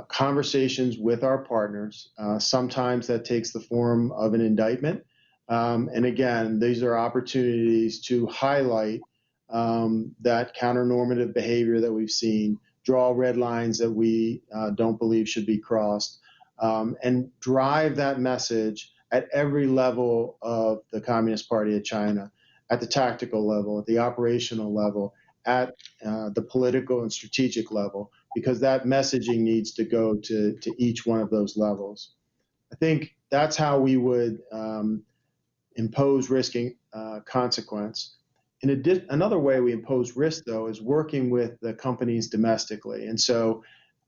conversations with our partners. Sometimes that takes the form of an indictment. And again, these are opportunities to highlight that counter-normative behavior that we've seen, draw red lines that we don't believe should be crossed, and drive that message at every level of the Communist Party of China, at the tactical level, at the operational level, at the political and strategic level, because that messaging needs to go to each one of those levels. I think that's how we would impose risk and consequence. Another way we impose risk, though, is working with the companies domestically. And so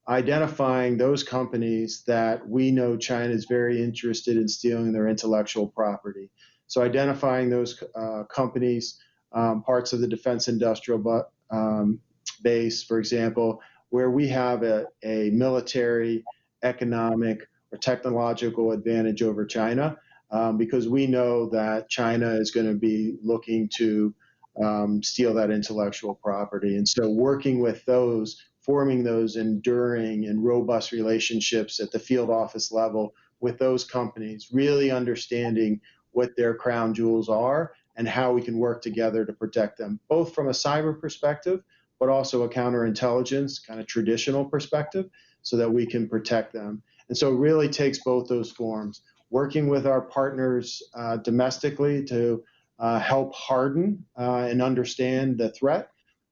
identifying those companies that we know China is very interested in stealing their intellectual property. So identifying those companies, parts of the defense industrial base, for example, where we have a military, economic, or technological advantage over China, because we know that China is going to be looking to steal that intellectual property. And so working with those, forming those enduring and robust relationships at the field office level with those companies, really understanding what their crown jewels are and how we can work together to protect them, both from a cyber perspective, but also a counterintelligence kind of traditional perspective, so that we can protect them. And so it really takes both those forms, working with our partners domestically to help harden and understand the threat.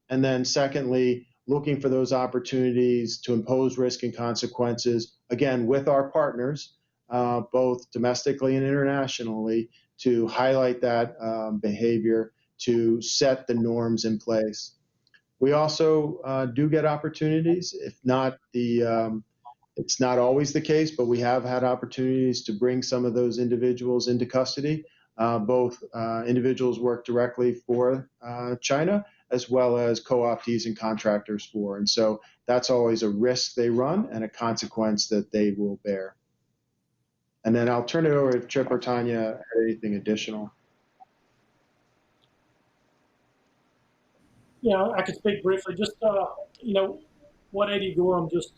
And then secondly, looking for those opportunities to impose risk and consequences, again, with our partners, both domestically and internationally, to highlight that behavior, to set the norms in place. We also do get opportunities, if not it's not always the case, but we have had opportunities to bring some of those individuals into custody. Both individuals work directly for China, as well as co-optees and contractors for. And so that's always a risk they run and a consequence that they will bear. And then I'll turn it over to Chip or Tonya had anything additional. Yeah, I could speak briefly. Just, what Eddie Gorham just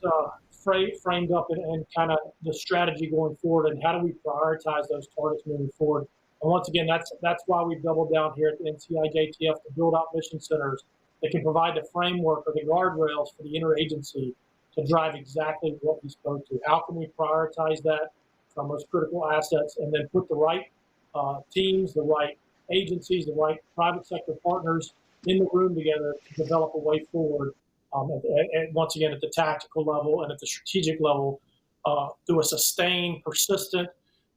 framed up and kind of the strategy going forward, and how do we prioritize those targets moving forward. And once again, that's why we've doubled down here at the NCIJTF to build out mission centers that can provide the framework or the guardrails for the interagency to drive exactly what we spoke to. How can we prioritize that for our most critical assets, and then put the right teams, the right agencies, the right private sector partners in the room together to develop a way forward, once again, at the tactical level and at the strategic level, through a sustained, persistent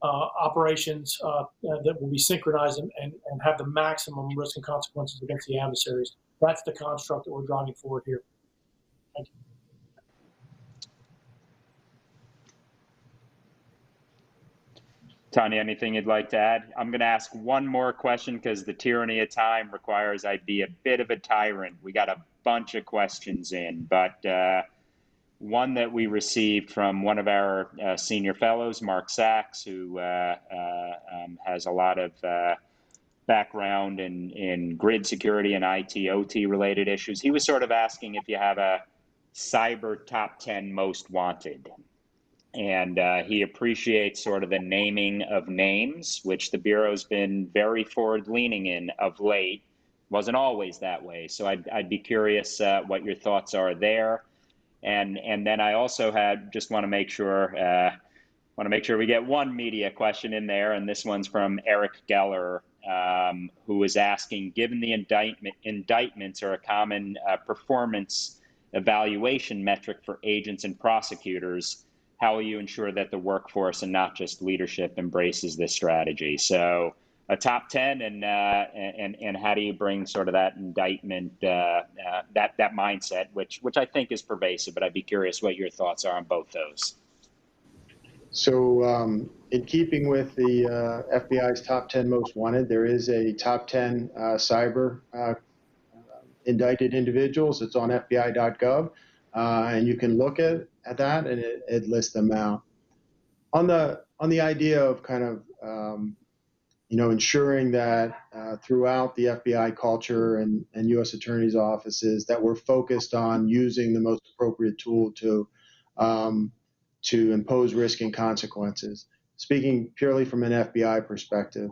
operations that will be synchronized and have the maximum risk and consequences against the adversaries. That's the construct that we're driving forward here. Thank you. Tonya, anything you'd like to add? I'm going to ask one more question because the tyranny of time requires I be a bit of a tyrant. We got a bunch of questions in, but one that we received from one of our senior fellows, Mark Sachs, who has a lot of background in grid security and IT, OT related issues. He was sort of asking if you have a cyber top 10 most wanted. And he appreciates sort of the naming of names, which the Bureau's been very forward-leaning in of late. Wasn't always that way. So I'd be curious what your thoughts are there. And then I also just want to make sure we get one media question in there. And this one's from Eric Geller, who is asking, given the indictments are a common performance evaluation metric for agents and prosecutors, how will you ensure that the workforce and not just leadership embraces this strategy? So a top 10 and how do you bring sort of that indictment, that mindset, which I think is pervasive, but I'd be curious what your thoughts are on both those. So in keeping with the FBI's top 10 most wanted, there is a top 10 cyber indicted individuals. It's on FBI.gov. And you can look at that, and it lists them out. On the idea of kind of ensuring that throughout the FBI culture and U.S. attorneys' offices that we're focused on using the most appropriate tool to impose risk and consequences. Speaking purely from an FBI perspective,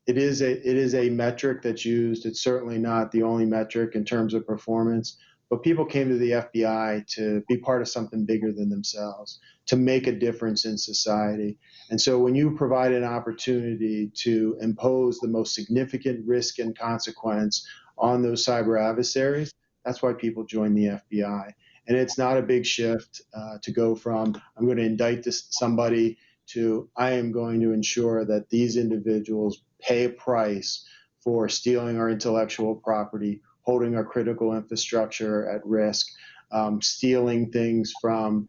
it is a metric that's used. It's certainly not the only metric in terms of performance. But people came to the FBI to be part of something bigger than themselves, to make a difference in society. And so when you provide an opportunity to impose the most significant risk and consequence on those cyber adversaries, that's why people join the FBI. And it's not a big shift to go from, I'm going to indict somebody, to I am going to ensure that these individuals pay a price for stealing our intellectual property, holding our critical infrastructure at risk, stealing things from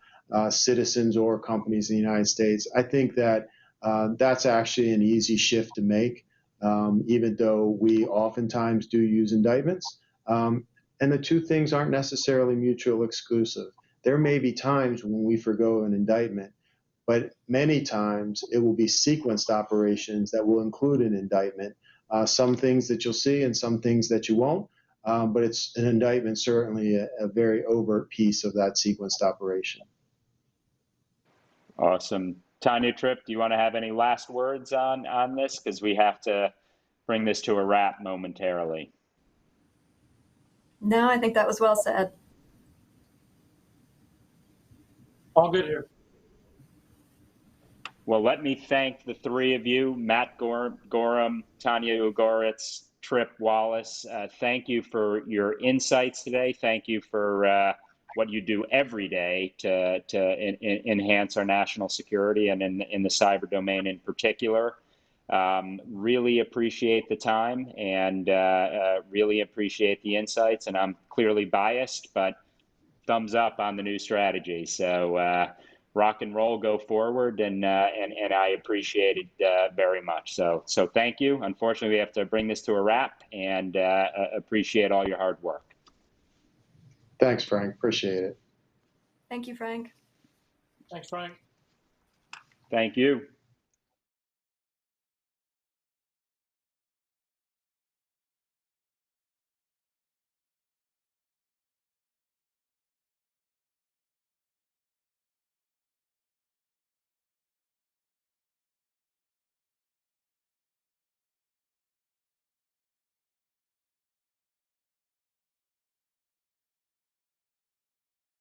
citizens or companies in the United States. I think that that's actually an easy shift to make, even though we oftentimes do use indictments. And the two things aren't necessarily mutually exclusive. There may be times when we forgo an indictment, but many times it will be sequenced operations that will include an indictment. Some things that you'll see and some things that you won't, but it's an indictment, certainly a very overt piece of that sequenced operation. Awesome. Tonya, Tripp, do you want to have any last words on this? Because we have to bring this to a wrap momentarily. No, I think that was well said. All good here. Well, let me thank the three of you, Matt Gorham, Tonya Ugoretz, Tripp Wallace. Thank you for your insights today. Thank you for what you do every day to enhance our national security and in the cyber domain in particular. Really appreciate the time and really appreciate the insights. And I'm clearly biased, but thumbs up on the new strategy. So rock and roll, go forward, and I appreciate it very much. So thank you. Unfortunately, we have to bring this to a wrap, and appreciate all your hard work. Thanks, Frank. Appreciate it. Thank you, Frank. Thanks, Frank. Thank you.